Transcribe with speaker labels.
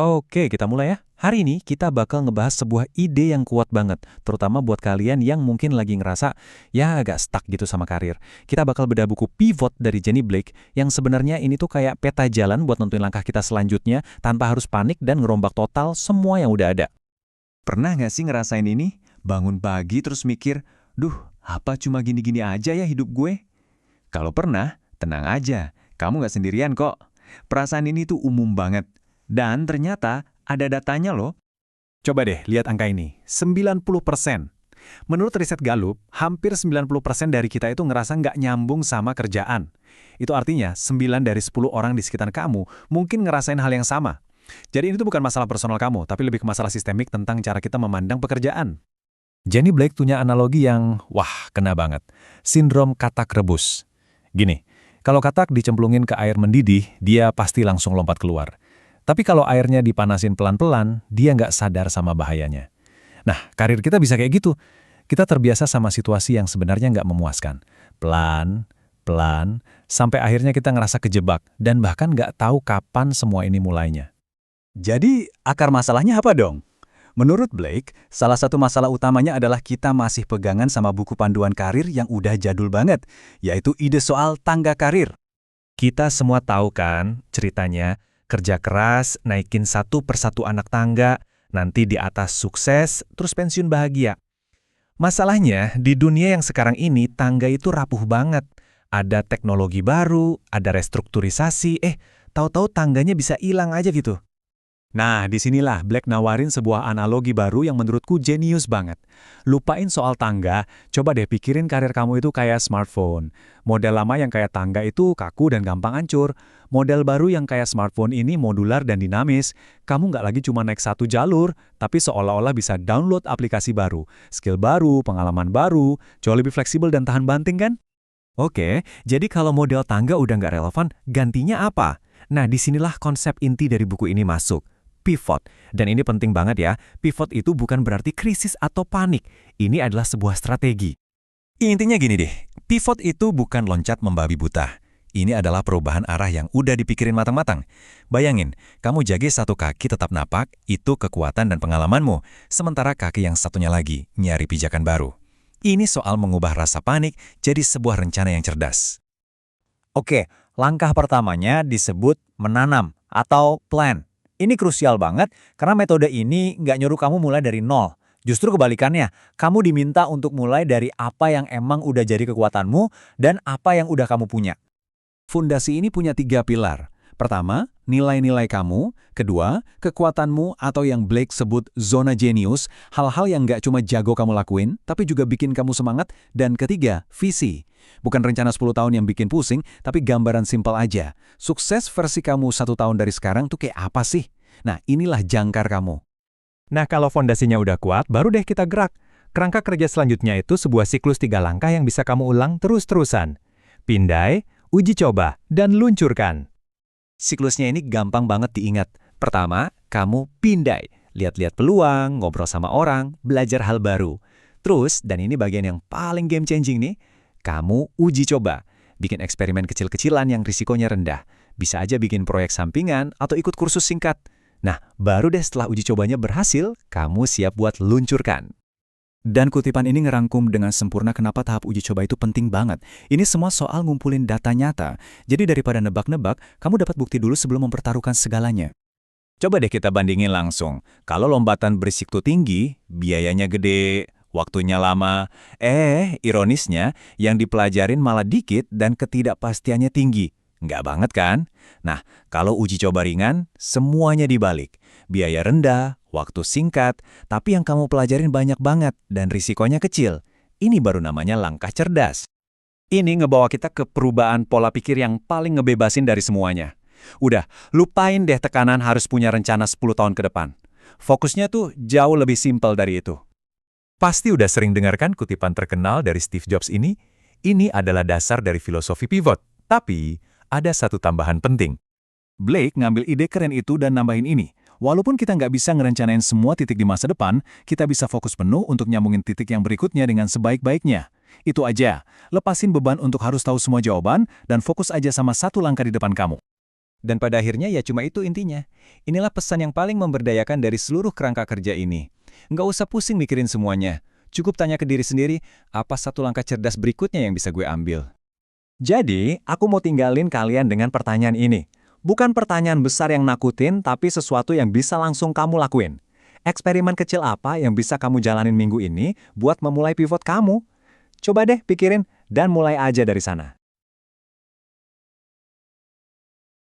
Speaker 1: Oke, kita mulai ya. Hari ini kita bakal ngebahas sebuah ide yang kuat banget, terutama buat kalian yang mungkin lagi ngerasa ya agak stuck gitu sama karir. Kita bakal bedah buku Pivot dari Jenny Blake yang sebenarnya ini tuh kayak peta jalan buat nentuin langkah kita selanjutnya tanpa harus panik dan ngerombak total semua yang udah ada.
Speaker 2: Pernah nggak sih ngerasain ini? Bangun pagi terus mikir, duh, apa cuma gini-gini aja ya hidup gue? Kalau pernah, tenang aja, kamu nggak sendirian kok. Perasaan ini tuh umum banget. Dan ternyata ada datanya loh.
Speaker 1: Coba deh lihat angka ini, 90%. Menurut riset Gallup, hampir 90% dari kita itu ngerasa nggak nyambung sama kerjaan. Itu artinya 9 dari 10 orang di sekitar kamu mungkin ngerasain hal yang sama. Jadi ini tuh bukan masalah personal kamu, tapi lebih ke masalah sistemik tentang cara kita memandang pekerjaan. Jenny Blake punya analogi yang, wah, kena banget. Sindrom katak rebus. Gini, kalau katak dicemplungin ke air mendidih, dia pasti langsung lompat keluar. Tapi kalau airnya dipanasin pelan-pelan, dia nggak sadar sama bahayanya. Nah, karir kita bisa kayak gitu. Kita terbiasa sama situasi yang sebenarnya nggak memuaskan. Pelan, pelan, sampai akhirnya kita ngerasa kejebak dan bahkan nggak tahu kapan semua ini mulainya.
Speaker 3: Jadi, akar masalahnya apa dong? Menurut Blake, salah satu masalah utamanya adalah kita masih pegangan sama buku panduan karir yang udah jadul banget, yaitu ide soal tangga karir.
Speaker 1: Kita semua tahu kan ceritanya, kerja keras, naikin satu persatu anak tangga, nanti di atas sukses, terus pensiun bahagia. Masalahnya, di dunia yang sekarang ini, tangga itu rapuh banget. Ada teknologi baru, ada restrukturisasi, tahu-tahu tangganya bisa hilang aja gitu.
Speaker 3: Nah, disinilah Blake nawarin sebuah analogi baru yang menurutku jenius banget. Lupain soal tangga, coba deh pikirin karir kamu itu kayak smartphone. Model lama yang kayak tangga itu kaku dan gampang hancur. Model baru yang kayak smartphone ini modular dan dinamis. Kamu nggak lagi cuma naik satu jalur, tapi seolah-olah bisa download aplikasi baru, skill baru, pengalaman baru, jauh lebih fleksibel dan tahan banting kan?
Speaker 1: Oke, jadi kalau model tangga udah nggak relevan, gantinya apa? Nah, disinilah konsep inti dari buku ini masuk. Pivot. Dan ini penting banget ya, pivot itu bukan berarti krisis atau panik. Ini adalah sebuah strategi. Intinya gini deh, pivot itu bukan loncat membabi buta. Ini adalah perubahan arah yang udah dipikirin matang-matang. Bayangin, kamu jaga satu kaki tetap napak, itu kekuatan dan pengalamanmu. Sementara kaki yang satunya lagi, nyari pijakan baru. Ini soal mengubah rasa panik jadi sebuah rencana yang cerdas.
Speaker 3: Oke, langkah pertamanya disebut menanam atau plan. Ini krusial banget karena metode ini nggak nyuruh kamu mulai dari nol. Justru kebalikannya, kamu diminta untuk mulai dari apa yang emang udah jadi kekuatanmu dan apa yang udah kamu punya.
Speaker 2: Fondasi ini punya 3 pilar. Pertama, nilai-nilai kamu. Kedua, kekuatanmu atau yang Blake sebut zona jenius, hal-hal yang nggak cuma jago kamu lakuin, tapi juga bikin kamu semangat. Dan ketiga, visi. Bukan rencana 10 tahun yang bikin pusing, tapi gambaran simpel aja. Sukses versi kamu 1 tahun dari sekarang tuh kayak apa sih? Nah, inilah jangkar kamu.
Speaker 1: Nah, kalau fondasinya udah kuat, baru deh kita gerak. Kerangka kerja selanjutnya itu sebuah siklus 3 langkah yang bisa kamu ulang terus-terusan. Pindai, uji coba, dan luncurkan.
Speaker 2: Siklusnya ini gampang banget diingat. Pertama, kamu pindai. Lihat-lihat peluang, ngobrol sama orang, belajar hal baru. Terus, dan ini bagian yang paling game changing nih, kamu uji coba. Bikin eksperimen kecil-kecilan yang risikonya rendah. Bisa aja bikin proyek sampingan atau ikut kursus singkat. Nah, baru deh setelah uji cobanya berhasil, kamu siap buat luncurkan. Dan kutipan ini ngerangkum dengan sempurna kenapa tahap uji coba itu penting banget. Ini semua soal ngumpulin data nyata. Jadi daripada nebak-nebak, kamu dapat bukti dulu sebelum mempertaruhkan segalanya. Coba deh kita bandingin langsung. Kalau lompatan berisiko tinggi, biayanya gede, waktunya lama. Ironisnya, yang dipelajarin malah dikit dan ketidakpastiannya tinggi. Nggak banget kan? Nah, kalau uji coba ringan, semuanya dibalik. Biaya rendah, waktu singkat, tapi yang kamu pelajarin banyak banget dan risikonya kecil. Ini baru namanya langkah cerdas. Ini ngebawa kita ke perubahan pola pikir yang paling ngebebasin dari semuanya. Udah, lupain deh tekanan harus punya rencana 10 tahun ke depan. Fokusnya tuh jauh lebih simpel dari itu. Pasti udah sering dengarkan kutipan terkenal dari Steve Jobs ini. Ini adalah dasar dari filosofi pivot. Tapi, ada satu tambahan penting. Blake ngambil ide keren itu dan nambahin ini. Walaupun kita nggak bisa ngerencanain semua titik di masa depan, kita bisa fokus penuh untuk nyambungin titik yang berikutnya dengan sebaik-baiknya. Itu aja, lepasin beban untuk harus tahu semua jawaban dan fokus aja sama satu langkah di depan kamu. Dan pada akhirnya ya cuma itu intinya. Inilah pesan yang paling memberdayakan dari seluruh kerangka kerja ini. Nggak usah pusing mikirin semuanya. Cukup tanya ke diri sendiri, apa satu langkah cerdas berikutnya yang bisa gue ambil?
Speaker 3: Jadi, aku mau tinggalin kalian dengan pertanyaan ini. Bukan pertanyaan besar yang nakutin, tapi sesuatu yang bisa langsung kamu lakuin. Eksperimen kecil apa yang bisa kamu jalanin minggu ini buat memulai pivot kamu? Coba deh pikirin dan mulai aja dari sana.